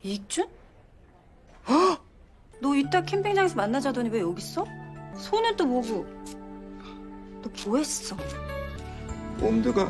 이익준? 너 이따 캠핑장에서 만나자더니 왜 여기 있어? 손은 또 뭐고? 너 뭐 했어? 옴드가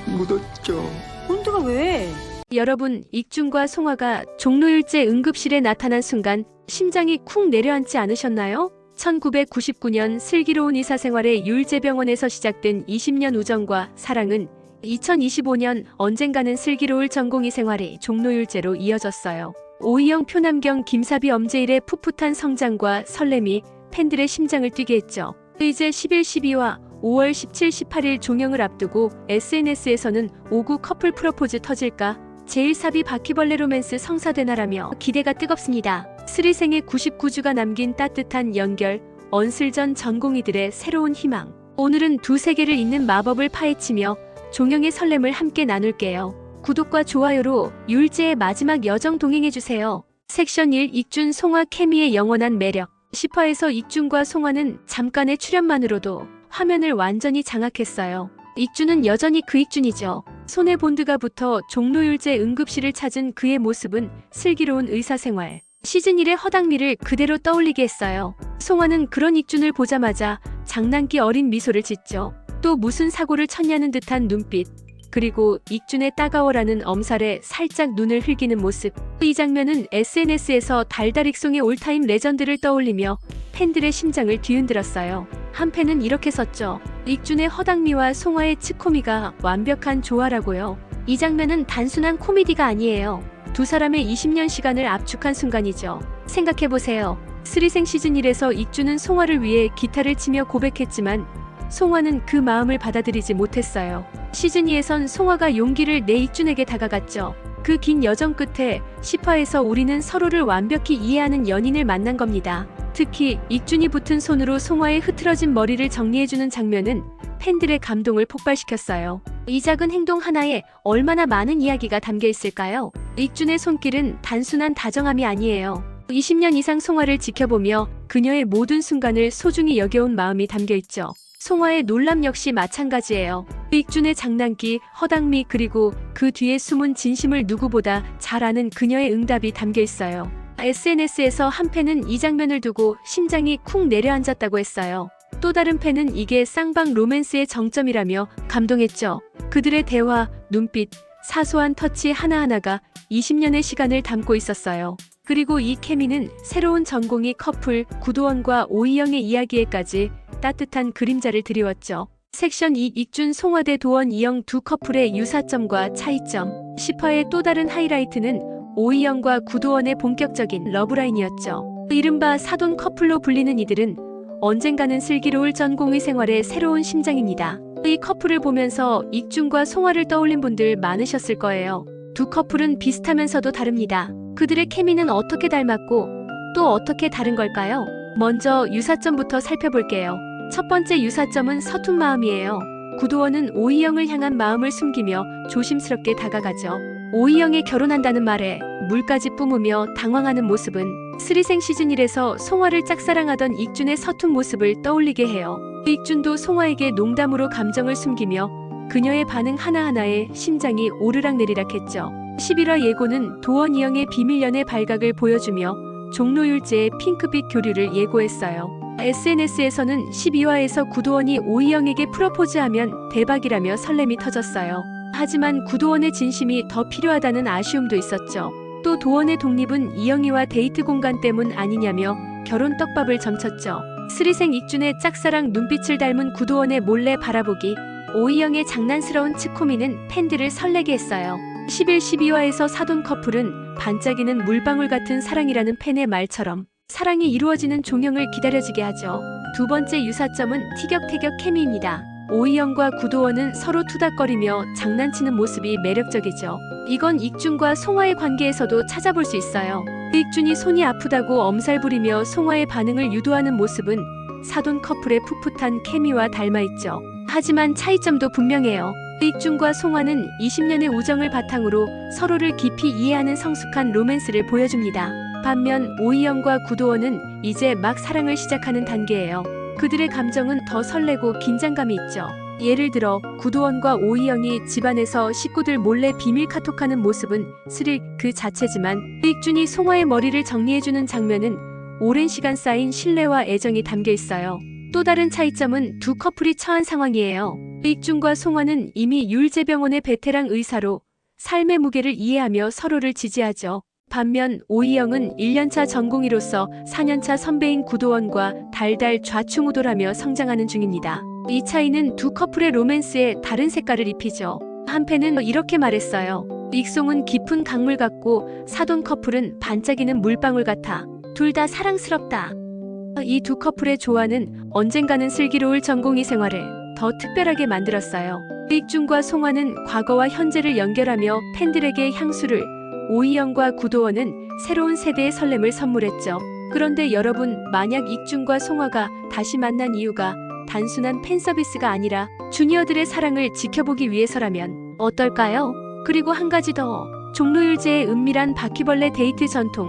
묻었죠. 본드가 왜? 여러분, 익준과 송화가 종로율제 응급실에 나타난 순간 심장이 쿵 내려앉지 않으셨나요? 1999년 슬기로운 의사생활의 율제병원에서 시작된 20년 우정과 사랑은 2025년 언젠가는 슬기로울 전공의 생활이 종로율제로 이어졌어요. 오이영, 표남경, 김사비, 엄제일의 풋풋한 성장과 설렘이 팬들의 심장을 뛰게 했죠. 이제 11, 12와 5월 17, 18일 종영을 앞두고 SNS에서는 5구 커플 프로포즈 터질까? 제1사비 바퀴벌레 로맨스 성사되나라며 기대가 뜨겁습니다. 스리생의 99주가 남긴 따뜻한 연결, 언슬전 전공의들의 새로운 희망. 오늘은 두 세계를 잇는 마법을 파헤치며 종영의 설렘을 함께 나눌게요. 구독과 좋아요로 율제의 마지막 여정 동행해주세요. 섹션 1 익준 송화 케미의 영원한 매력. 10화에서 익준과 송화는 잠깐의 출연만으로도 화면을 완전히 장악했어요. 익준은 여전히 그 익준이죠. 손에 본드가 붙어 종로율제 응급실을 찾은 그의 모습은 슬기로운 의사생활. 시즌 1의 허당미를 그대로 떠올리게 했어요. 송화는 그런 익준을 보자마자 장난기 어린 미소를 짓죠. 또 무슨 사고를 쳤냐는 듯한 눈빛. 그리고 익준의 따가워라는 엄살에 살짝 눈을 흘기는 모습. 이 장면은 SNS에서 달달익송의 올타임 레전드를 떠올리며 팬들의 심장을 뒤흔들었어요. 한 팬은 이렇게 썼죠. 익준의 허당미와 송화의 치코미가 완벽한 조화라고요. 이 장면은 단순한 코미디가 아니에요. 두 사람의 20년 시간을 압축한 순간이죠. 생각해보세요. 스리생 시즌 1에서 익준은 송화를 위해 기타를 치며 고백했지만 송화는 그 마음을 받아들이지 못했어요. 시즌 2에선 송화가 용기를 내 익준에게 다가갔죠. 그 긴 여정 끝에 10화에서 우리는 서로를 완벽히 이해하는 연인을 만난 겁니다. 특히 익준이 붙은 손으로 송화의 흐트러진 머리를 정리해주는 장면은 팬들의 감동을 폭발시켰어요. 이 작은 행동 하나에 얼마나 많은 이야기가 담겨 있을까요? 익준의 손길은 단순한 다정함이 아니에요. 20년 이상 송화를 지켜보며 그녀의 모든 순간을 소중히 여겨온 마음이 담겨 있죠. 송화의 놀람 역시 마찬가지예요. 익준의 장난기, 허당미 그리고 그 뒤에 숨은 진심을 누구보다 잘 아는 그녀의 응답이 담겨 있어요. SNS에서 한 팬은 이 장면을 두고 심장이 쿵 내려앉았다고 했어요. 또 다른 팬은 이게 쌍방 로맨스의 정점이라며 감동했죠. 그들의 대화, 눈빛, 사소한 터치 하나하나가 20년의 시간을 담고 있었어요. 그리고 이 케미는 새로운 전공의 커플, 구도원과 오이영의 이야기에까지 따뜻한 그림자를 드리웠죠. 섹션 2 익준, 송화 대 도원, 이영 두 커플의 유사점과 차이점. 10화의 또 다른 하이라이트는 오이영과 구도원의 본격적인 러브라인이었죠. 이른바 사돈 커플로 불리는 이들은 언젠가는 슬기로울 전공의 생활의 새로운 심장입니다. 이 커플을 보면서 익준과 송화를 떠올린 분들 많으셨을 거예요. 두 커플은 비슷하면서도 다릅니다. 그들의 케미는 어떻게 닮았고 또 어떻게 다른 걸까요? 먼저 유사점부터 살펴볼게요. 첫 번째 유사점은 서툰 마음이에요. 구도원은 오이영을 향한 마음을 숨기며 조심스럽게 다가가죠. 오이영에 결혼한다는 말에 물까지 뿜으며 당황하는 모습은 스리생 시즌 1에서 송화를 짝사랑하던 익준의 서툰 모습을 떠올리게 해요. 익준도 송화에게 농담으로 감정을 숨기며 그녀의 반응 하나하나에 심장이 오르락내리락 했죠. 11화 예고는 도원 이영의 비밀 연애 발각을 보여주며 종로율제의 핑크빛 교류를 예고했어요. SNS에서는 12화에서 구도원이 오이영에게 프로포즈하면 대박이라며 설렘이 터졌어요. 하지만 구도원의 진심이 더 필요하다는 아쉬움도 있었죠. 또 도원의 독립은 이영희와 데이트 공간 때문 아니냐며 결혼 떡밥을 점쳤죠. 스리생 익준의 짝사랑 눈빛을 닮은 구도원의 몰래 바라보기, 오이영의 장난스러운 치코미는 팬들을 설레게 했어요. 11, 12화에서 사돈 커플은 반짝이는 물방울 같은 사랑이라는 팬의 말처럼 사랑이 이루어지는 종영을 기다려지게 하죠. 두 번째 유사점은 티격태격 케미입니다. 오이영과 구도원은 서로 투닥거리며 장난치는 모습이 매력적이죠. 이건 익준과 송화의 관계에서도 찾아볼 수 있어요. 익준이 손이 아프다고 엄살 부리며 송화의 반응을 유도하는 모습은 사돈 커플의 풋풋한 케미와 닮아있죠. 하지만 차이점도 분명해요. 익준과 송화는 20년의 우정을 바탕으로 서로를 깊이 이해하는 성숙한 로맨스를 보여줍니다. 반면 오이영과 구도원은 이제 막 사랑을 시작하는 단계예요. 그들의 감정은 더 설레고 긴장감이 있죠. 예를 들어 구도원과 오이영이 집안에서 식구들 몰래 비밀 카톡하는 모습은 스릴 그 자체지만 익준이 송화의 머리를 정리해주는 장면은 오랜 시간 쌓인 신뢰와 애정이 담겨 있어요. 또 다른 차이점은 두 커플이 처한 상황이에요. 익준과 송화는 이미 율제병원의 베테랑 의사로 삶의 무게를 이해하며 서로를 지지하죠. 반면 오이영은 1년차 전공의로서 4년차 선배인 구도원과 달달 좌충우돌하며 성장하는 중입니다. 이 차이는 두 커플의 로맨스에 다른 색깔을 입히죠. 한편은 이렇게 말했어요. 익송은 깊은 강물 같고 사돈 커플은 반짝이는 물방울 같아. 둘 다 사랑스럽다. 이 두 커플의 조화는 언젠가는 슬기로울 전공의 생활을 더 특별하게 만들었어요. 익준과 송화는 과거와 현재를 연결하며 팬들에게 향수를, 오이영과 구도원은 새로운 세대의 설렘을 선물했죠. 그런데 여러분, 만약 익준과 송화가 다시 만난 이유가 단순한 팬서비스가 아니라 주니어들의 사랑을 지켜보기 위해서라면 어떨까요? 그리고 한 가지 더, 종로율제의 은밀한 바퀴벌레 데이트 전통.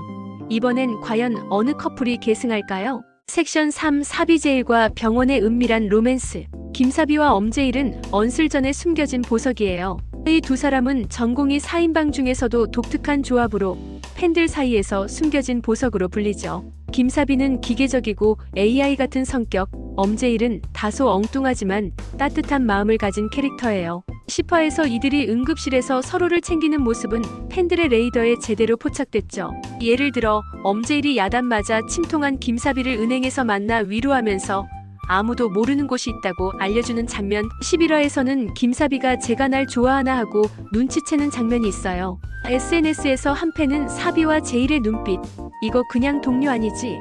이번엔 과연 어느 커플이 계승할까요? 섹션 3 사비제일과 병원의 은밀한 로맨스. 김사비와 엄제일은 언슬전에 숨겨진 보석이에요. 이 두 사람은 전공의 4인방 중에서도 독특한 조합으로 팬들 사이에서 숨겨진 보석으로 불리죠. 김사비는 기계적이고 AI 같은 성격, 엄제일은 다소 엉뚱하지만 따뜻한 마음을 가진 캐릭터예요. 10화에서 이들이 응급실에서 서로를 챙기는 모습은 팬들의 레이더에 제대로 포착됐죠. 예를 들어 엄제일이 야단 맞아 침통한 김사비를 은행에서 만나 위로하면서 아무도 모르는 곳이 있다고 알려주는 장면. 11화에서는 김사비가 제가 날 좋아하나 하고 눈치채는 장면이 있어요. SNS에서 한 팬은 사비와 제일의 눈빛, 이거 그냥 동료 아니지?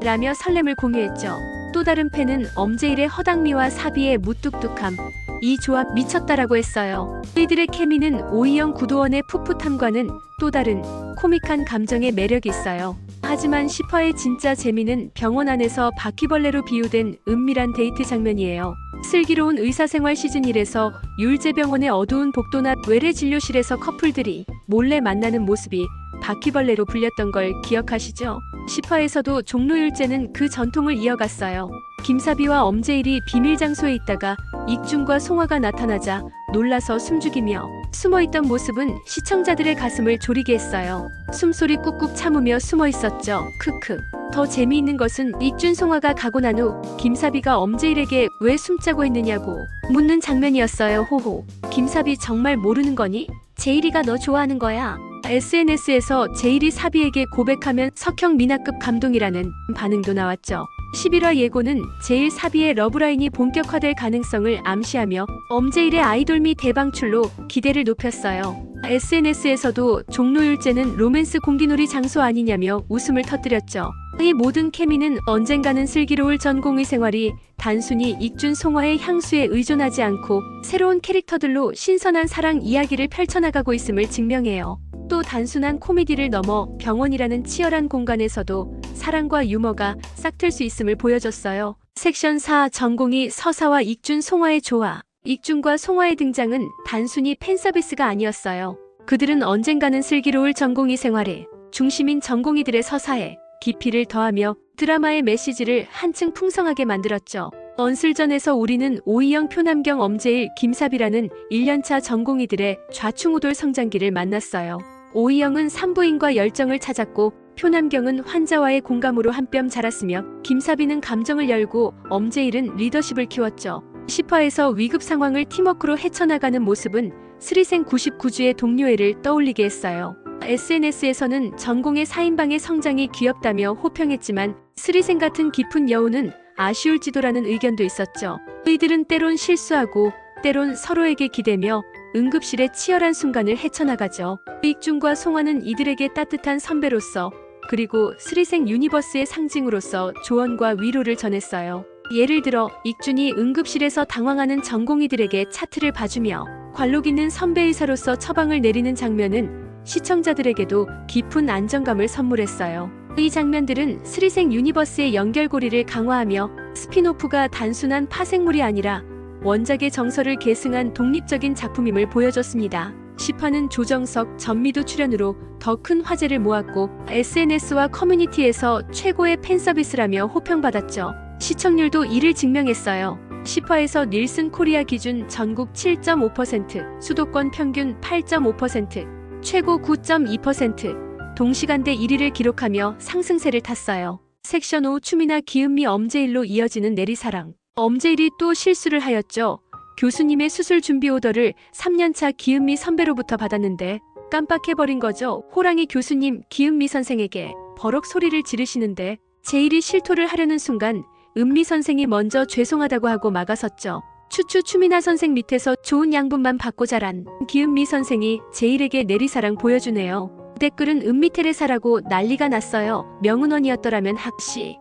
라며 설렘을 공유했죠. 또 다른 팬은 엄제일의 허당미와 사비의 무뚝뚝함, 이 조합 미쳤다라고 했어요. 이들의 케미는 오이영 구도원의 풋풋함과는 또 다른 코믹한 감정의 매력이 있어요. 하지만 10화의 진짜 재미는 병원 안에서 바퀴벌레로 비유된 은밀한 데이트 장면이에요. 슬기로운 의사생활 시즌 1에서 율제병원의 어두운 복도나 외래 진료실에서 커플들이 몰래 만나는 모습이 바퀴벌레로 불렸던 걸 기억하시죠? 10화에서도 종로율제는 그 전통을 이어갔어요. 김사비와 엄제일이 비밀 장소에 있다가 익준과 송화가 나타나자 놀라서 숨죽이며 숨어있던 모습은 시청자들의 가슴을 졸이게 했어요. 숨소리 꾹꾹 참으며 숨어있었죠. 크크. 더 재미있는 것은 익준 송화가 가고 난 후 김사비가 엄제일에게 왜 숨자고 했느냐고 묻는 장면이었어요. 호호. 김사비 정말 모르는 거니? 제일이가 너 좋아하는 거야. SNS에서 제일이 사비에게 고백하면 석형 미나급 감동이라는 반응도 나왔죠. 11화 예고는 제일 사비의 러브라인이 본격화될 가능성을 암시하며 엄제일의 아이돌미 대방출로 기대를 높였어요. SNS에서도 종로율제는 로맨스 공기놀이 장소 아니냐며 웃음을 터뜨렸죠. 이 모든 케미는 언젠가는 슬기로울 전공의 생활이 단순히 익준 송화의 향수에 의존하지 않고 새로운 캐릭터들로 신선한 사랑 이야기를 펼쳐나가고 있음을 증명해요. 또 단순한 코미디를 넘어 병원이라는 치열한 공간에서도 사랑과 유머가 싹틀 수 있음을 보여줬어요. 섹션 4 전공이 서사와 익준 송화의 조화. 익준과 송화의 등장은 단순히 팬서비스가 아니었어요. 그들은 언젠가는 슬기로울 전공의 생활에 중심인 전공이들의 서사에 깊이를 더하며 드라마의 메시지를 한층 풍성하게 만들었죠. 언슬전에서 우리는 오이영, 표남경, 엄제일, 김사비라는 1년차 전공이들의 좌충우돌 성장기를 만났어요. 오이영은 산부인과 열정을 찾았고 표남경은 환자와의 공감으로 한 뼘 자랐으며 김사비는 감정을 열고 엄제일은 리더십을 키웠죠. 10화에서 위급 상황을 팀워크로 헤쳐나가는 모습은 스리생 99주의 동료애를 떠올리게 했어요. SNS에서는 전공의 4인방의 성장이 귀엽다며 호평했지만 스리생 같은 깊은 여우는 아쉬울지도라는 의견도 있었죠. 이들은 때론 실수하고 때론 서로에게 기대며 응급실의 치열한 순간을 헤쳐나가죠. 익준과 송화는 이들에게 따뜻한 선배로서 그리고 스리생 유니버스의 상징으로서 조언과 위로를 전했어요. 예를 들어 익준이 응급실에서 당황하는 전공의들에게 차트를 봐주며 관록 있는 선배 의사로서 처방을 내리는 장면은 시청자들에게도 깊은 안정감을 선물했어요. 이 장면들은 스리생 유니버스의 연결고리를 강화하며 스피노프가 단순한 파생물이 아니라 원작의 정서를 계승한 독립적인 작품임을 보여줬습니다. 10화는 조정석, 전미도 출연으로 더 큰 화제를 모았고 SNS와 커뮤니티에서 최고의 팬서비스라며 호평받았죠. 시청률도 이를 증명했어요. 10화에서 닐슨 코리아 기준 전국 7.5%, 수도권 평균 8.5%, 최고 9.2%, 동시간대 1위를 기록하며 상승세를 탔어요. 섹션 5 추미나 기은미 엄제일로 이어지는 내리사랑. 엄제일이 또 실수를 하였죠. 교수님의 수술 준비 오더를 3년차 기은미 선배로부터 받았는데 깜빡해버린 거죠. 호랑이 교수님 기은미 선생에게 버럭 소리를 지르시는데 제일이 실토를 하려는 순간 은미 선생이 먼저 죄송하다고 하고 막아섰죠. 추추 추미나 선생 밑에서 좋은 양분만 받고 자란 기은미 선생이 제일에게 내리사랑 보여주네요. 댓글은 은미 테레사라고 난리가 났어요. 명은원이었더라면 학시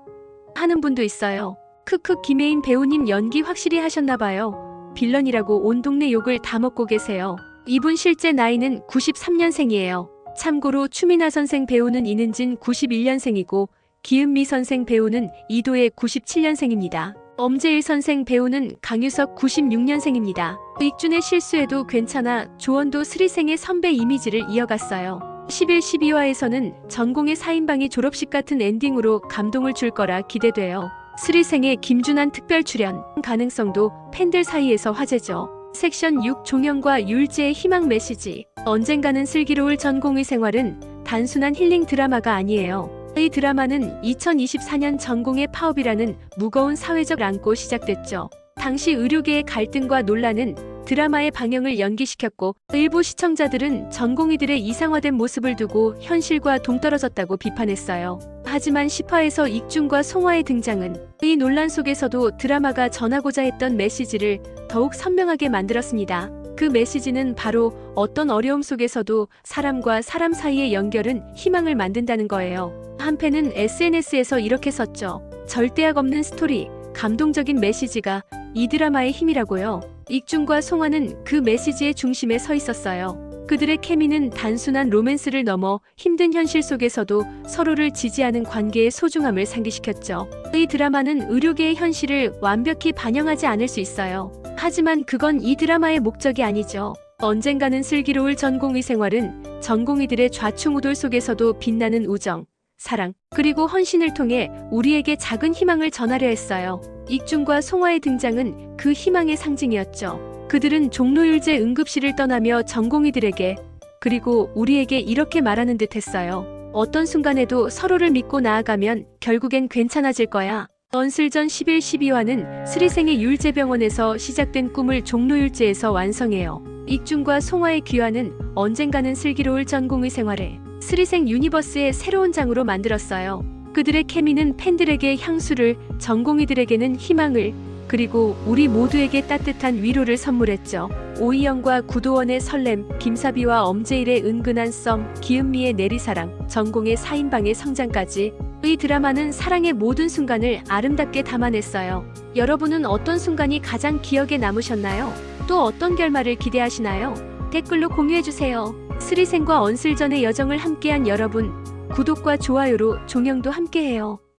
하는 분도 있어요. 크크 김혜인 배우님 연기 확실히 하셨나봐요. 빌런이라고 온 동네 욕을 다 먹고 계세요. 이분 실제 나이는 93년생이에요. 참고로 추미나 선생 배우는 이는진 91년생이고 기은미 선생 배우는 이도혜 97년생입니다. 엄제일 선생 배우는 강유석 96년생입니다. 익준의 실수에도 괜찮아 조원도 스리생의 선배 이미지를 이어갔어요. 11, 12화에서는 전공의 4인방이 졸업식 같은 엔딩으로 감동을 줄 거라 기대돼요. 스리생의 김준한 특별 출연 가능성도 팬들 사이에서 화제죠. 섹션 6 종영과 율지의 희망 메시지. 언젠가는 슬기로울 전공의 생활은 단순한 힐링 드라마가 아니에요. 이 드라마는 2024년 전공의 파업이라는 무거운 사회적 안고 시작됐죠. 당시 의료계의 갈등과 논란은 드라마의 방영을 연기시켰고 일부 시청자들은 전공의들의 이상화된 모습을 두고 현실과 동떨어졌다고 비판했어요. 하지만 10화에서 익준과 송화의 등장은 이 논란 속에서도 드라마가 전하고자 했던 메시지를 더욱 선명하게 만들었습니다. 그 메시지는 바로 어떤 어려움 속에서도 사람과 사람 사이의 연결은 희망을 만든다는 거예요. 한 팬은 SNS에서 이렇게 썼죠. 절대악 없는 스토리, 감동적인 메시지가 이 드라마의 힘이라고요. 익준과 송화는 그 메시지의 중심에 서 있었어요. 그들의 케미는 단순한 로맨스를 넘어 힘든 현실 속에서도 서로를 지지하는 관계의 소중함을 상기시켰죠. 이 드라마는 의료계의 현실을 완벽히 반영하지 않을 수 있어요. 하지만 그건 이 드라마의 목적이 아니죠. 언젠가는 슬기로울 전공의 생활은 전공의들의 좌충우돌 속에서도 빛나는 우정, 사랑, 그리고 헌신을 통해 우리에게 작은 희망을 전하려 했어요. 익준과 송화의 등장은 그 희망의 상징이었죠. 그들은 종로율제 응급실을 떠나며 전공의들에게 그리고 우리에게 이렇게 말하는 듯 했어요. 어떤 순간에도 서로를 믿고 나아가면 결국엔 괜찮아질 거야. 언슬전 11, 12화는 스리생의 율제병원에서 시작된 꿈을 종로율제에서 완성해요. 익준과 송화의 귀환은 언젠가는 슬기로울 전공의 생활에 스리생 유니버스의 새로운 장으로 만들었어요. 그들의 케미는 팬들에게 향수를, 전공의들에게는 희망을, 그리고 우리 모두에게 따뜻한 위로를 선물했죠. 오이영과 구도원의 설렘, 김사비와 엄제일의 은근한 썸, 기은미의 내리사랑, 전공의 4인방의 성장까지 이 드라마는 사랑의 모든 순간을 아름답게 담아냈어요. 여러분은 어떤 순간이 가장 기억에 남으셨나요? 또 어떤 결말을 기대하시나요? 댓글로 공유해주세요. 스리생과 언슬전의 여정을 함께한 여러분, 구독과 좋아요로 종영도 함께해요.